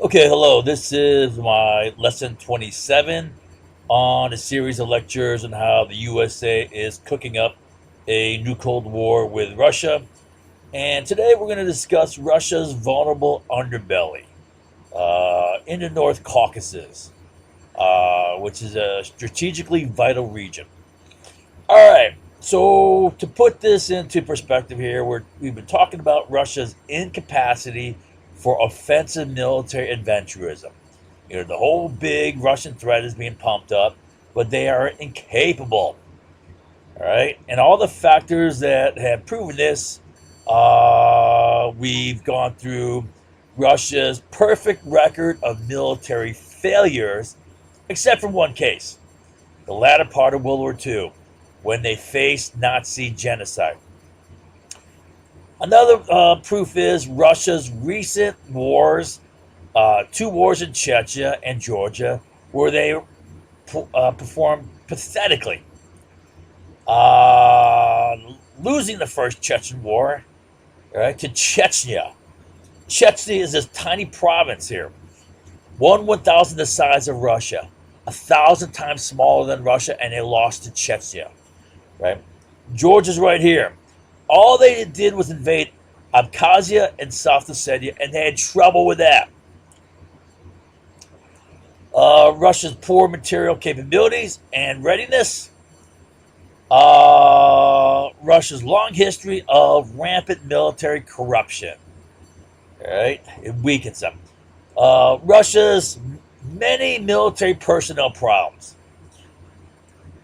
Okay, hello. This is my lesson 27 on a series of lectures on how the USA is cooking up a new Cold War with Russia. And today we're going to discuss Russia's vulnerable underbelly in the North Caucasus, which is a strategically vital region. All right. So to put this into perspective here, we've been talking about Russia's incapacity for offensive military adventurism. The whole big Russian threat is being pumped up, but they are incapable. All right. And all the factors that have proven this, we've gone through Russia's perfect record of military failures, except for one case, the latter part of World War II, when they faced Nazi genocide. Another proof is Russia's recent wars, two wars in Chechnya and Georgia, where they performed pathetically, uh, losing the first Chechen War, right, to Chechnya. Chechnya is this tiny province here, 1/1000 the size of Russia, 1,000 times smaller than Russia, and they lost to Chechnya. Right, Georgia's right here. All they did was invade Abkhazia and South Ossetia, and they had trouble with that. Russia's poor material capabilities and readiness. Russia's long history of rampant military corruption. Right, it weakens them. Russia's many military personnel problems.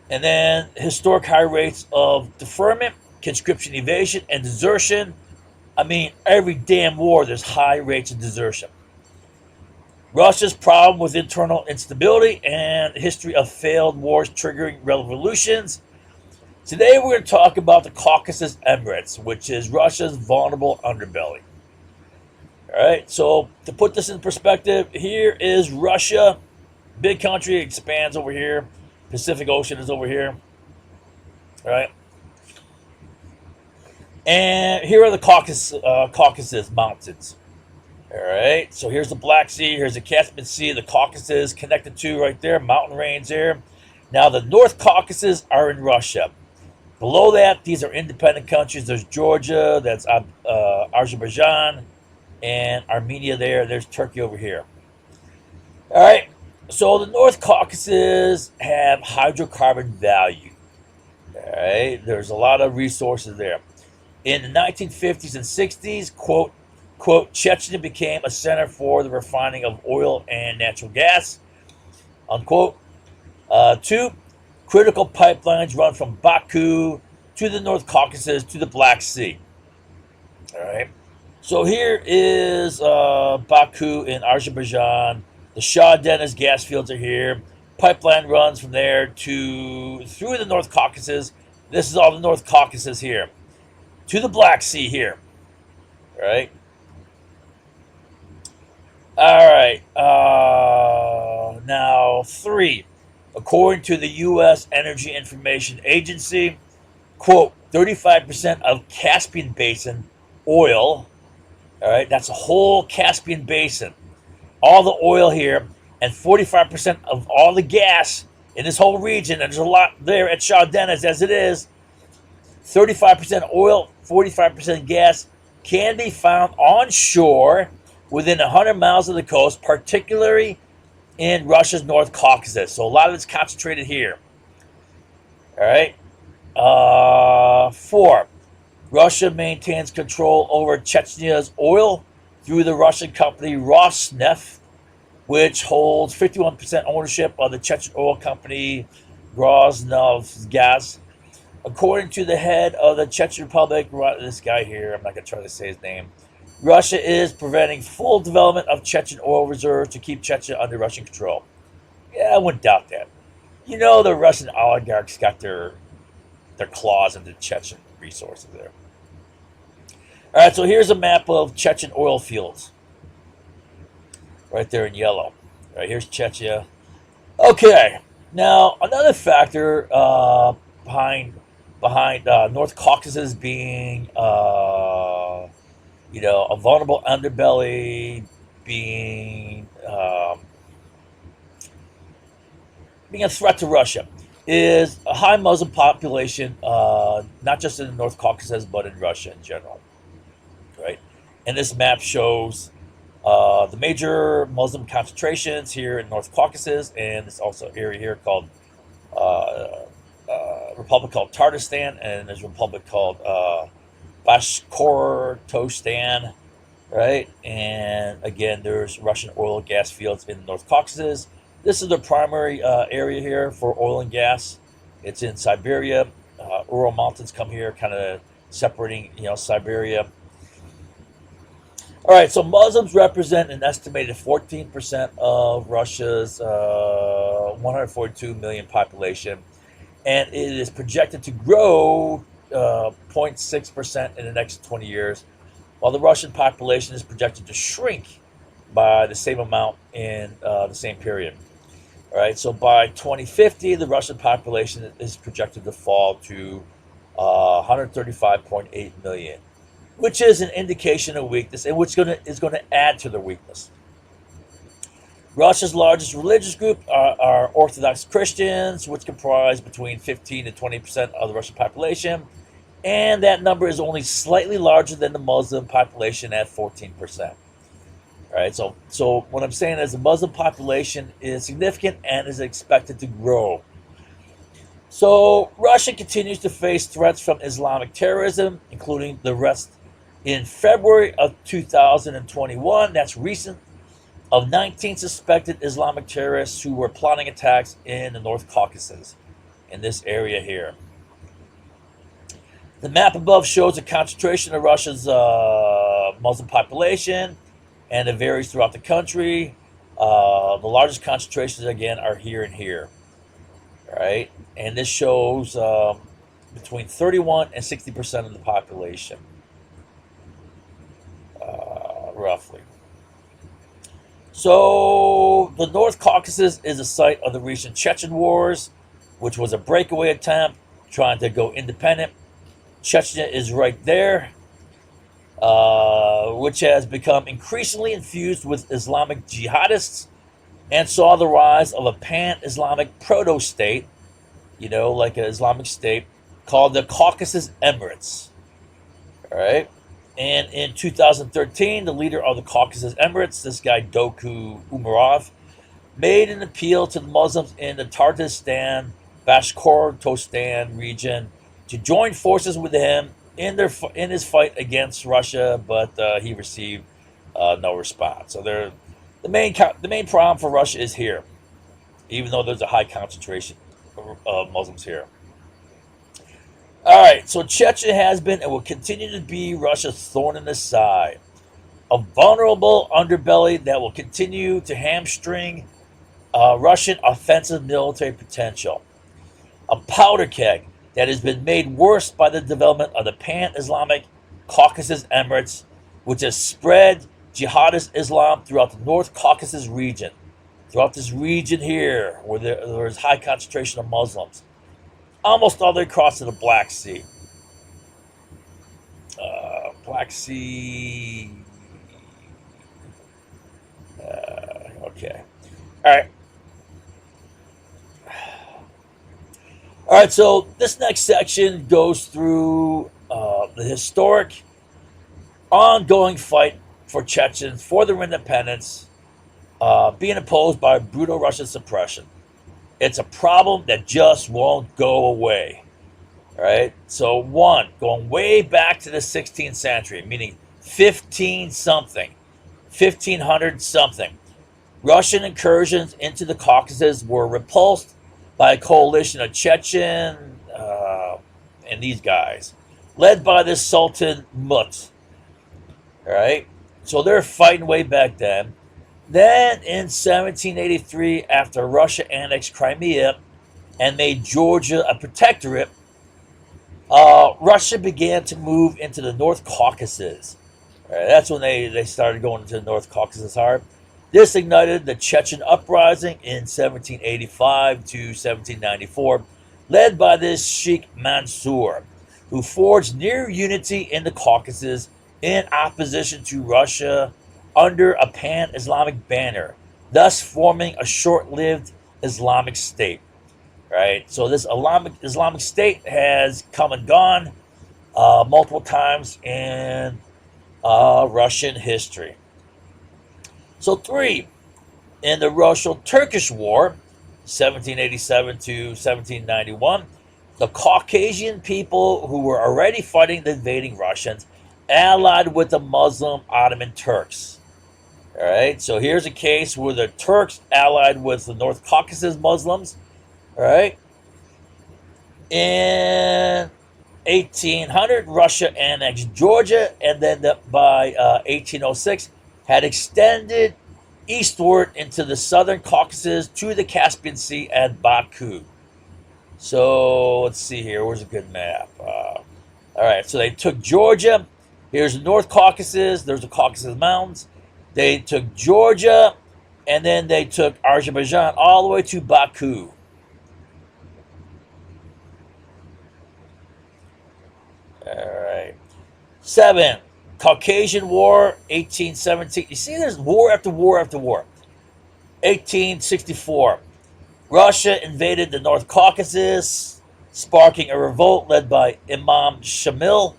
And then historic high rates of deferment, conscription evasion, and desertion. I mean, every damn war, there's high rates of desertion. Russia's problem with internal instability and history of failed wars triggering revolutions. Today, we're going to talk about the Caucasus Emirates, which is Russia's vulnerable underbelly. All right, so to put this in perspective, here is Russia. Big country, expands over here. Pacific Ocean is over here. All right. And here are the Caucasus Mountains. All right. So here's the Black Sea. Here's the Caspian Sea. The Caucasus connected to right there. Mountain range there. Now the North Caucasus are in Russia. Below that, these are independent countries. There's Georgia. That's Azerbaijan. And Armenia there. There's Turkey over here. All right. So the North Caucasus have hydrocarbon value. All right. There's a lot of resources there. In the 1950s and 60s, quote, Chechnya became a center for the refining of oil and natural gas, unquote. Two, critical pipelines run from Baku to the North Caucasus to the Black Sea. All right. So here is Baku in Azerbaijan. The Shah Deniz gas fields are here. Pipeline runs from there to through the North Caucasus. This is all the North Caucasus here. To the Black Sea here. All right. All right. Now, three. According to the U.S. Energy Information Agency, quote, 35% of Caspian Basin oil, all right, that's a whole Caspian Basin, all the oil here, and 45% of all the gas in this whole region, and there's a lot there at Shah Deniz as it is, 35% oil, 45% gas, can be found onshore within 100 miles of the coast, particularly in Russia's North Caucasus. So a lot of it's concentrated here. All right. Four, Russia maintains control over Chechnya's oil through the Russian company Rosneft, which holds 51% ownership of the Chechen oil company Rosneft. According to the head of the Chechen Republic, this guy here, I'm not going to try to say his name, Russia is preventing full development of Chechen oil reserves to keep Chechnya under Russian control. Yeah, I wouldn't doubt that. The Russian oligarchs got their claws into Chechen resources there. All right, so here's a map of Chechen oil fields. Right there in yellow. All right, here's Chechnya. Okay, now another factor behind North Caucasus being a vulnerable underbelly, being being a threat to Russia is a high Muslim population, not just in the North Caucasus, but in Russia in general, right? And this map shows the major Muslim concentrations here in North Caucasus, and this also area here called Republic called Tatarstan, and there's a republic called Bashkortostan, right? And again, there's Russian oil and gas fields in the North Caucasus. This is the primary area here for oil and gas. It's in Siberia. Ural Mountains come here, kind of separating, Siberia. All right, so Muslims represent an estimated 14% of Russia's 142 million population, and it is projected to grow 0.6% in the next 20 years, while the Russian population is projected to shrink by the same amount in the same period. All right, so by 2050, the Russian population is projected to fall to 135.8 million, which is an indication of weakness, and which is going to add to their weakness. Russia's largest religious group are Orthodox Christians, which comprise between 15 to 20% of the Russian population, and that number is only slightly larger than the Muslim population at 14%. All right, so what I'm saying is the Muslim population is significant and is expected to grow. So Russia continues to face threats from Islamic terrorism, including the arrest in February of 2021, that's recent, of 19 suspected Islamic terrorists who were plotting attacks in the North Caucasus, in this area here. The map above shows the concentration of Russia's Muslim population, and it varies throughout the country. The largest concentrations, again, are here and here. All right, and this shows between 31 and 60% of the population, roughly. So the North Caucasus is the site of the recent Chechen Wars, which was a breakaway attempt trying to go independent. Chechnya is right there, which has become increasingly infused with Islamic jihadists and saw the rise of a pan-Islamic proto-state, like an Islamic state, called the Caucasus Emirates. All right? And in 2013, the leader of the Caucasus Emirates, this guy Doku Umarov, made an appeal to the Muslims in the Tatarstan, Bashkortostan region to join forces with him in his fight against Russia, but he received no response. So the main problem for Russia is here, even though there's a high concentration of Muslims here. All right, so Chechnya has been and will continue to be Russia's thorn in the side, a vulnerable underbelly that will continue to hamstring Russian offensive military potential, a powder keg that has been made worse by the development of the pan-Islamic Caucasus Emirates, which has spread jihadist Islam throughout the North Caucasus region, throughout this region here, where there is high concentration of Muslims, almost all the way across to the Black Sea. Okay. All right. All right, so this next section goes through the historic, ongoing fight for Chechens for their independence, being opposed by brutal Russian suppression. It's a problem that just won't go away. All right, so one, going way back to the 16th century, meaning 1500 something, Russian incursions into the Caucasus were repulsed by a coalition of Chechen and these guys, led by this Sultan Mut. All right, so they're fighting way back then. Then in 1783, after Russia annexed Crimea and made Georgia a protectorate, Russia began to move into the North Caucasus. All right, that's when they started going into the North Caucasus hard. This ignited the Chechen Uprising in 1785 to 1794, led by this Sheikh Mansour, who forged near unity in the Caucasus in opposition to Russia under a pan-Islamic banner, thus forming a short-lived Islamic State. Right? So this Islamic State has come and gone multiple times in Russian history. So 3, in the Russo-Turkish War, 1787 to 1791, the Caucasian people who were already fighting the invading Russians allied with the Muslim Ottoman Turks. All right, so here's a case where the Turks allied with the North Caucasus Muslims. All right, in 1800, Russia annexed Georgia, and then by 1806 had extended eastward into the southern Caucasus to the Caspian Sea and Baku. So let's see here. Where's a good map? All right, so they took Georgia. Here's the North Caucasus. There's the Caucasus Mountains. They took Georgia, and then they took Azerbaijan all the way to Baku. All right. 7, Caucasian War, 1817. You see, there's war after war after war. 1864. Russia invaded the North Caucasus, sparking a revolt led by Imam Shamil,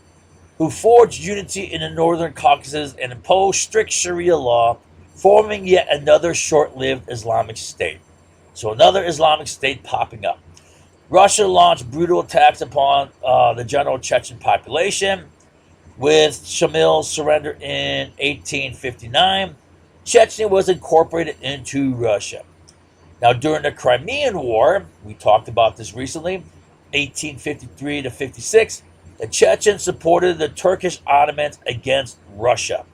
who forged unity in the Northern Caucasus and imposed strict Sharia law, forming yet another short-lived Islamic State. So another Islamic State popping up. Russia launched brutal attacks upon the general Chechen population, with Shamil's surrender in 1859. Chechnya was incorporated into Russia. Now, during the Crimean War, we talked about this recently, 1853 to 56, the Chechens supported the Turkish Ottomans against Russia.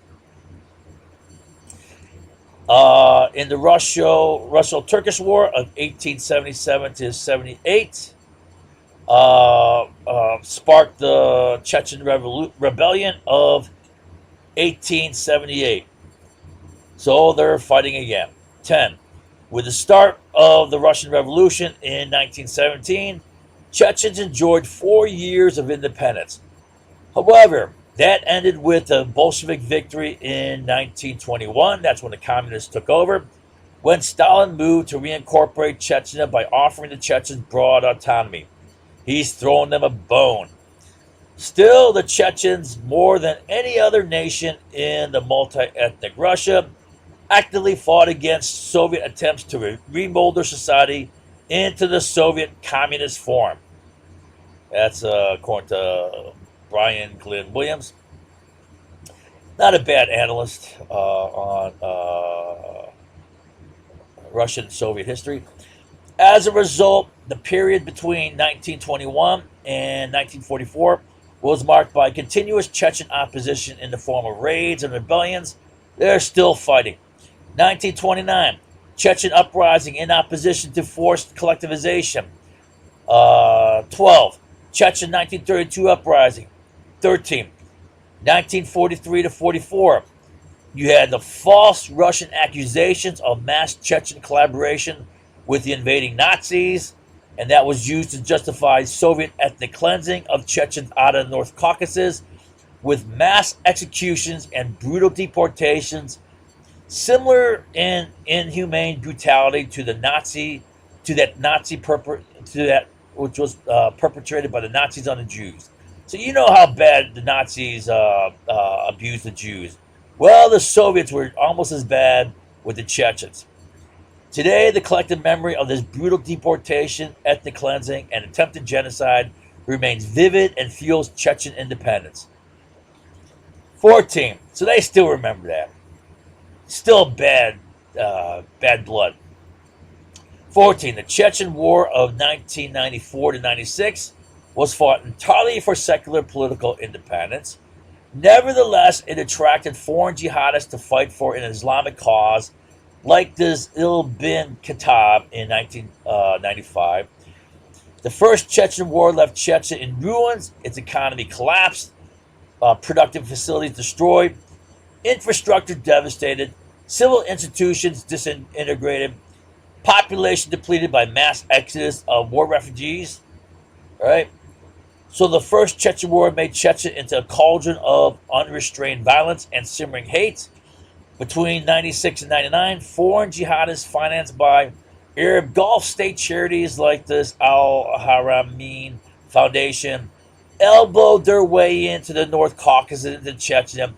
In the Russo-Turkish War of 1877 to 78, sparked the Chechen Rebellion of 1878. So they're fighting again. 10. With the start of the Russian Revolution in 1917, Chechens enjoyed 4 years of independence. However, that ended with a Bolshevik victory in 1921. That's when the communists took over, when Stalin moved to reincorporate Chechnya by offering the Chechens broad autonomy. He's throwing them a bone. Still, the Chechens, more than any other nation in the multi-ethnic Russia, actively fought against Soviet attempts to remold their society into the Soviet communist form. That's according to Brian Glenn Williams. Not a bad analyst on Russian and Soviet history. As a result, the period between 1921 and 1944 was marked by continuous Chechen opposition in the form of raids and rebellions. They're still fighting. 1929, Chechen Uprising in opposition to forced collectivization. 12, Chechen 1932 Uprising. 13, 1943 to 44, you had the false Russian accusations of mass Chechen collaboration with the invading Nazis, and that was used to justify Soviet ethnic cleansing of Chechens out of the North Caucasus with mass executions and brutal deportations, similar in inhumane brutality to that which was perpetrated by the Nazis on the Jews. So you know how bad the Nazis abused the Jews. Well, the Soviets were almost as bad with the Chechens. Today, the collective memory of this brutal deportation, ethnic cleansing, and attempted genocide remains vivid and fuels Chechen independence. 14. So they still remember that. Still bad blood. 14. The Chechen War of 1994 to 96 was fought entirely for secular political independence. Nevertheless, it attracted foreign jihadists to fight for an Islamic cause, like this bin Khattab in 1995. The First Chechen War left Chechnya in ruins, its economy collapsed, productive facilities destroyed, infrastructure devastated, civil institutions disintegrated, population depleted by mass exodus of war refugees. Right? So the First Chechen War made Chechnya into a cauldron of unrestrained violence and simmering hate. Between 96 and 99, foreign jihadists financed by Arab Gulf state charities like this Al Haramein Foundation elbowed their way into the North Caucasus and Chechnya,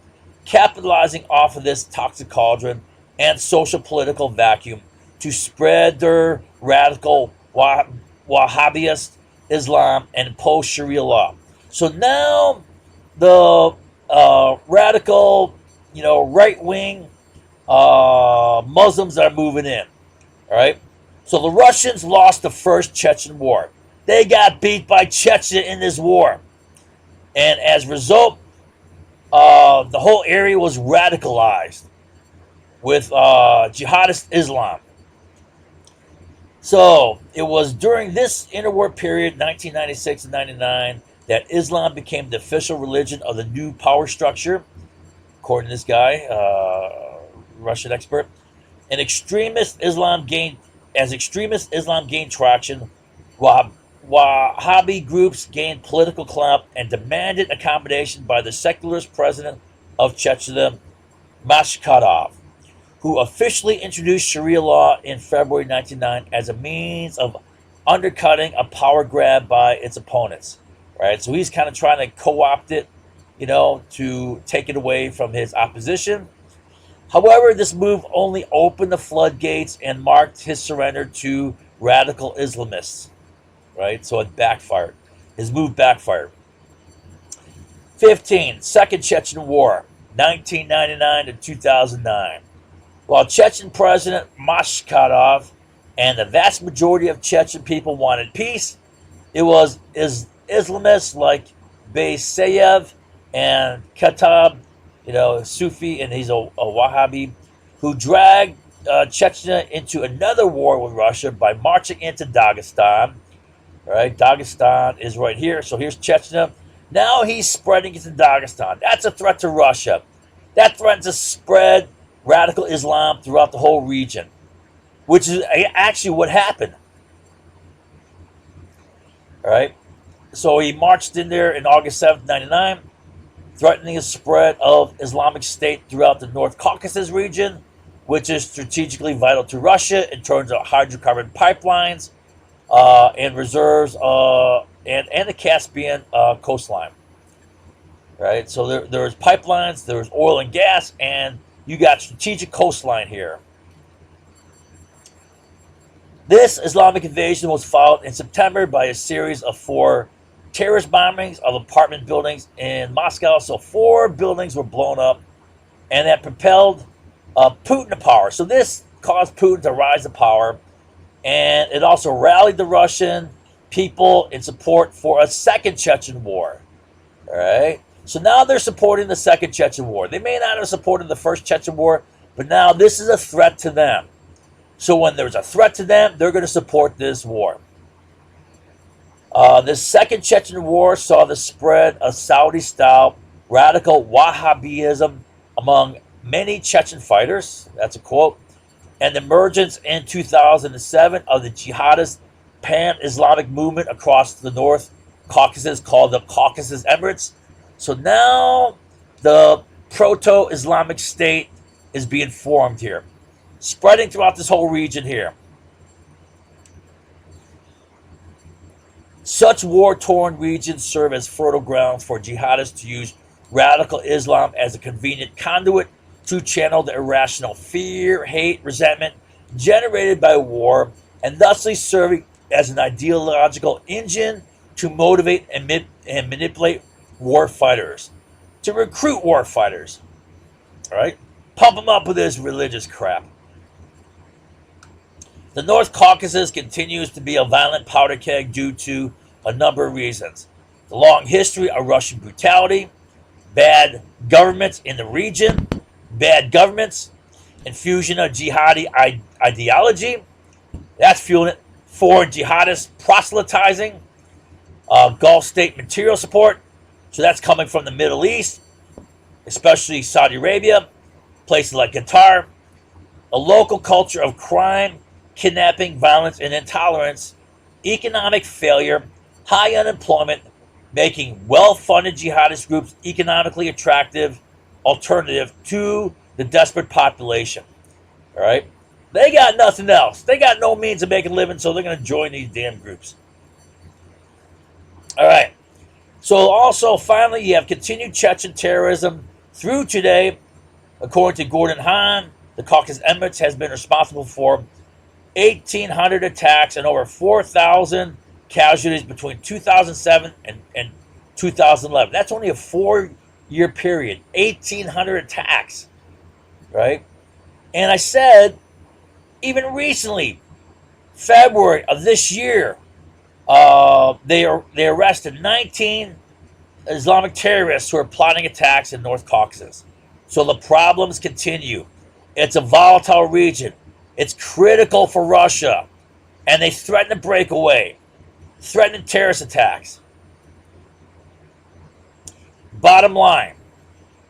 capitalizing off of this toxic cauldron and social political vacuum to spread their radical Wahhabist Islam and impose Sharia law. So now the radical, right wing Muslims are moving in. All right. So the Russians lost the first Chechen War. They got beat by Chechnya in this war. And as a result, the whole area was radicalized with jihadist Islam. So it was during this interwar period, 1996 and 99, that Islam became the official religion of the new power structure, according to this guy, Russian expert. And extremist Islam gained traction, Wahhabi groups gained political clout and demanded accommodation by the secularist president of Chechnya, Mashkadov, who officially introduced Sharia law in February 1999 as a means of undercutting a power grab by its opponents. Right, so he's kind of trying to co-opt it, to take it away from his opposition. However, this move only opened the floodgates and marked his surrender to radical Islamists. Right, so it backfired. His move backfired. 15. Second Chechen War, 1999 to 2009. While Chechen President Mashkadov and the vast majority of Chechen people wanted peace, it was Islamists like Baysayev and Katab, Sufi, and he's a Wahhabi, who dragged Chechnya into another war with Russia by marching into Dagestan. All right, Dagestan is right here. So here's Chechnya. Now he's spreading into Dagestan. That's a threat to Russia. That threatens to spread radical Islam throughout the whole region, which is actually what happened. All right. So he marched in there in August 7th, 99, threatening the spread of Islamic State throughout the North Caucasus region, which is strategically vital to Russia in terms of hydrocarbon pipelines and reserves and the Caspian coastline. Right? So there's pipelines, there's oil and gas, and you got strategic coastline here. This Islamic invasion was followed in September by a series of 4 terrorist bombings of apartment buildings in Moscow. So 4 buildings were blown up, and that propelled Putin to power. So this caused Putin to rise to power, and it also rallied the Russian people in support for a second Chechen War. All right. So now they're supporting the second Chechen War. They may not have supported the first Chechen War, but now this is a threat to them. So when there's a threat to them, they're going to support this war. The second Chechen War saw the spread of Saudi-style radical Wahhabism among many Chechen fighters. That's a quote. And the emergence in 2007 of the jihadist pan-Islamic movement across the North Caucasus called the Caucasus Emirates. So now the proto-Islamic State is being formed here, spreading throughout this whole region here. Such war-torn regions serve as fertile grounds for jihadists to use radical Islam as a convenient conduit to channel the irrational fear, hate, resentment generated by war, and thusly serving as an ideological engine to motivate and manipulate war fighters, to recruit war fighters. All right? Pump them up with this religious crap. The North Caucasus continues to be a violent powder keg due to a number of reasons. The long history of Russian brutality, bad governments in the region, bad governments, infusion of jihadi ideology, that's fueling it. Foreign jihadists proselytizing, Gulf state material support, so that's coming from the Middle East, especially Saudi Arabia, places like Qatar, a local culture of crime, kidnapping, violence, and intolerance, economic failure, high unemployment, making well-funded jihadist groups economically attractive alternative to the desperate population. All right? They got nothing else. They got no means of making a living, so they're going to join these damn groups. All right. So also, finally, you have continued Chechen terrorism through today. According to Gordon Hahn, the Caucasus Emirates has been responsible for 1,800 attacks and over 4,000 casualties between 2007 and 2011. That's only a 4-year period. 1,800 attacks, right? And I said, even recently, February of this year, they arrested 19 Islamic terrorists who are plotting attacks in North Caucasus. So the problems continue. It's a volatile region. It's critical for Russia. And they threaten to break away, threatening terrorist attacks. Bottom line,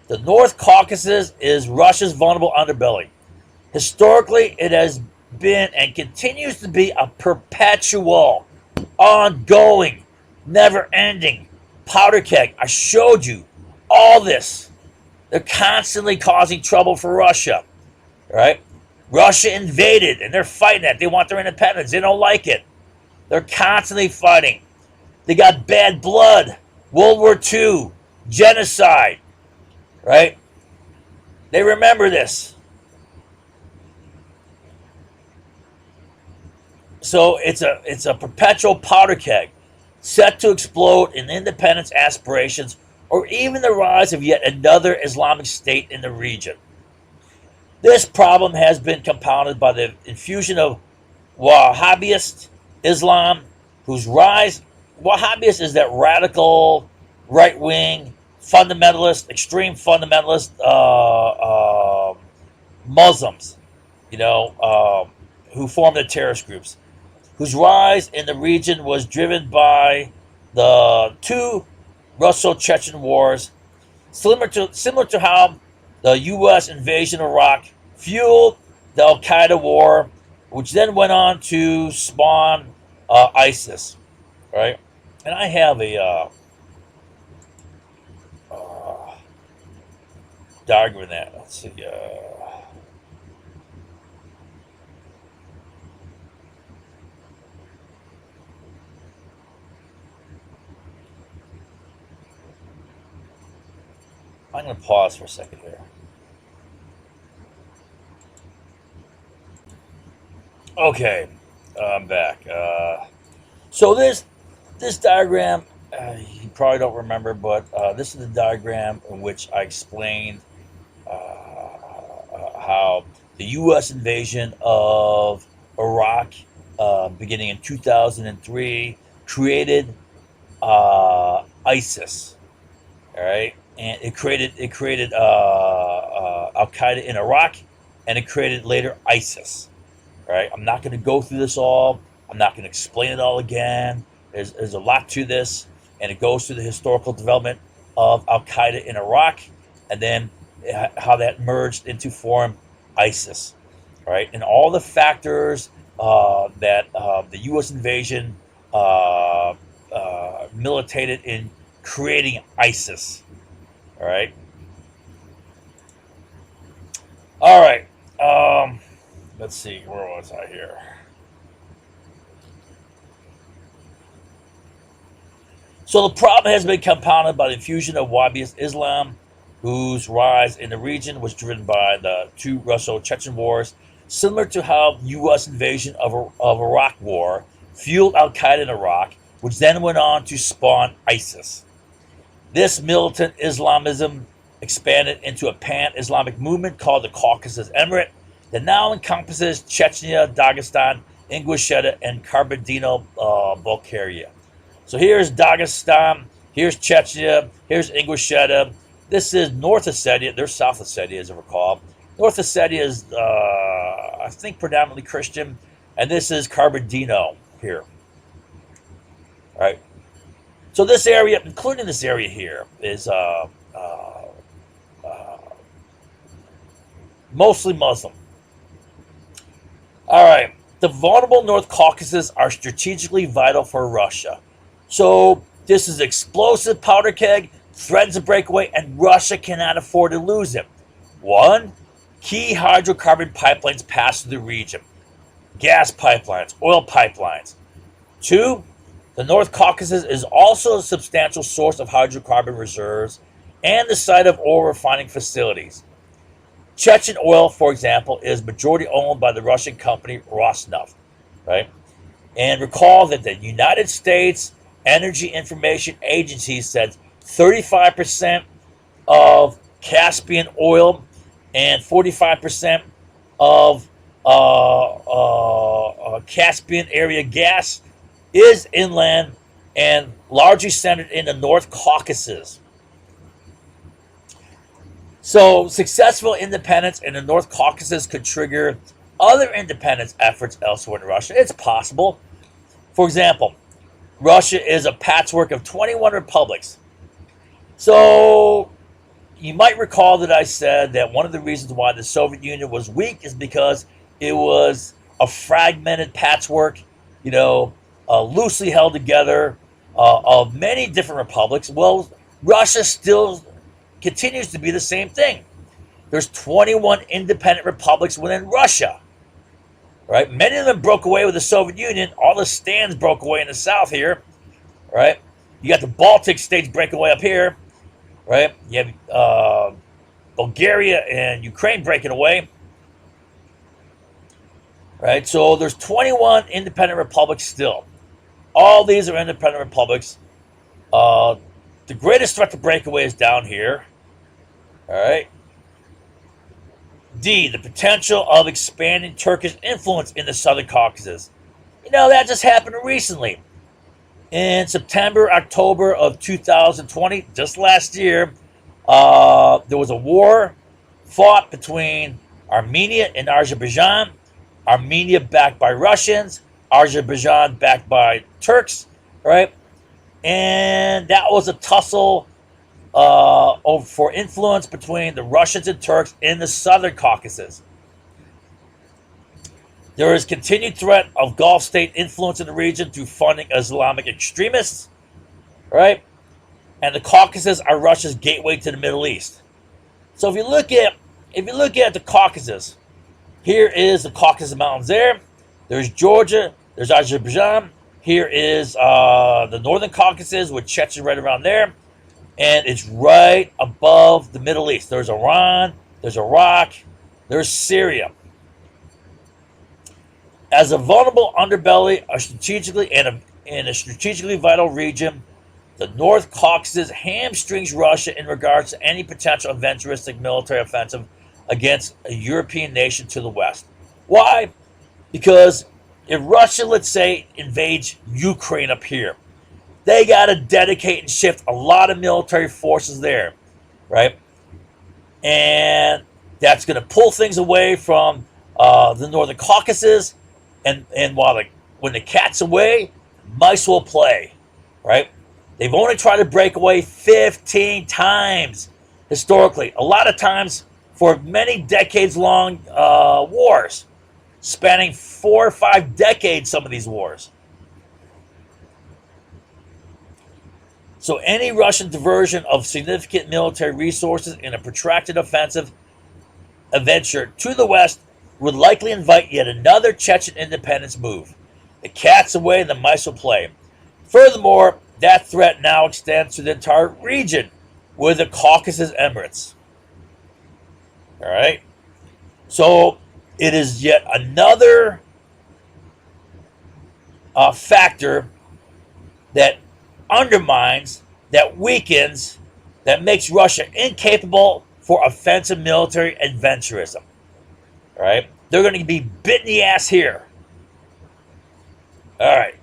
the North Caucasus is Russia's vulnerable underbelly. Historically, it has been and continues to be a perpetual, ongoing, never-ending powder keg. I showed you all this. They're constantly causing trouble for Russia, right? Russia invaded, and they're fighting that. They want their independence. They don't like it. They're constantly fighting. They got bad blood, World War II, genocide, right? They remember this. So it's a perpetual powder keg set to explode in independence aspirations or even the rise of yet another Islamic state in the region. This problem has been compounded by the infusion of Wahhabist Islam, whose rise, Wahhabist is that radical, right-wing, fundamentalist, extreme fundamentalist Muslims, who formed the terrorist groups, whose rise in the region was driven by the two Russo-Chechen Wars, similar to how the U.S. invasion of Iraq fueled the Al-Qaeda War, which then went on to spawn ISIS, right? And I have a diagram of that. Let's see. I'm going to pause for a second here. Okay, I'm back. So this diagram, you probably don't remember, but this is the diagram in which I explained how the U.S. invasion of Iraq, beginning in 2003, created ISIS. All right, and it created Al Qaeda in Iraq, and it created later ISIS. Right? I'm not going to go through this all. I'm not going to explain it all again. There's a lot to this, and it goes through the historical development of Al Qaeda in Iraq, and then how that merged into form ISIS, right? And all the factors that the U.S. invasion militated in creating ISIS, all right? All right. Let's see, where was I here? So the problem has been compounded by the infusion of Wahhabist Islam, whose rise in the region was driven by the two Russo-Chechen Wars, similar to how U.S. invasion of Iraq War fueled Al-Qaeda in Iraq, which then went on to spawn ISIS. This militant Islamism expanded into a pan-Islamic movement called the Caucasus Emirate, that now encompasses Chechnya, Dagestan, Ingushetia, and Kabardino-Balkaria. So here's Dagestan, here's Chechnya, here's Ingushetia. This is North Ossetia. There's South Ossetia, as I recall. North Ossetia is, I think, predominantly Christian, and this is Kabardino here. All right. So this area, including this area here, is mostly Muslim. All right, the vulnerable North Caucasus are strategically vital for Russia. So this is explosive powder keg, threatens a breakaway, and Russia cannot afford to lose it. One, Key hydrocarbon pipelines pass through the region. Gas pipelines, oil pipelines. 2. The North Caucasus is also a substantial source of hydrocarbon reserves and the site of oil refining facilities. Chechen oil, for example, is majority owned by the Russian company Rosneft, right? And recall that the United States Energy Information Agency said 35% of Caspian oil and 45% of Caspian area gas is inland and largely centered in the North Caucasus. So, successful independence in the North Caucasus could trigger other independence efforts elsewhere in Russia. It's possible. For example, Russia is a patchwork of 21 republics. So, you might recall that I said that one of the reasons why the Soviet Union was weak is because it was a fragmented patchwork, loosely held together of many different republics. Well, Russia still continues to be the same thing. There's 21 independent republics within Russia, right? Many of them broke away with the Soviet Union. All the stands broke away in the south here, right? You got the Baltic states breaking away up here, right? You have Bulgaria and Ukraine breaking away, right? So there's 21 independent republics still. All these are independent republics. The greatest threat to breakaway is down here. All right. D, the potential of expanding Turkish influence in the Southern Caucasus. That just happened recently. In September, October of 2020, just last year, there was a war fought between Armenia and Azerbaijan. Armenia backed by Russians, Azerbaijan backed by Turks, right? And that was a tussle for influence between the Russians and Turks in the Southern Caucasus. There is continued threat of Gulf state influence in the region through funding Islamic extremists, right? And the Caucasus are Russia's gateway to the Middle East. So if you look at the Caucasus, here is the Caucasus Mountains there. There's Georgia, there's Azerbaijan. Here is the Northern Caucasus with Chechnya right around there. And it's right above the Middle East. There's Iran, there's Iraq, there's Syria. As a vulnerable underbelly, in a strategically vital region, the North Caucasus hamstrings Russia in regards to any potential adventuristic military offensive against a European nation to the west. Why? Because if Russia, let's say, invades Ukraine up here, they got to dedicate and shift a lot of military forces there, right? And that's going to pull things away from the Northern Caucasus. And when the cat's away, mice will play, right? They've only tried to break away 15 times historically. A lot of times for many decades-long wars, spanning 4 or 5 decades, some of these wars. So any Russian diversion of significant military resources in a protracted offensive adventure to the west would likely invite yet another Chechen independence move. The cat's away and the mice will play. Furthermore, that threat now extends to the entire region with the Caucasus Emirates. All right? So it is yet another factor that undermines, that weakens, that makes Russia incapable for offensive military adventurism. All right? They're going to be bit in the ass here. All right.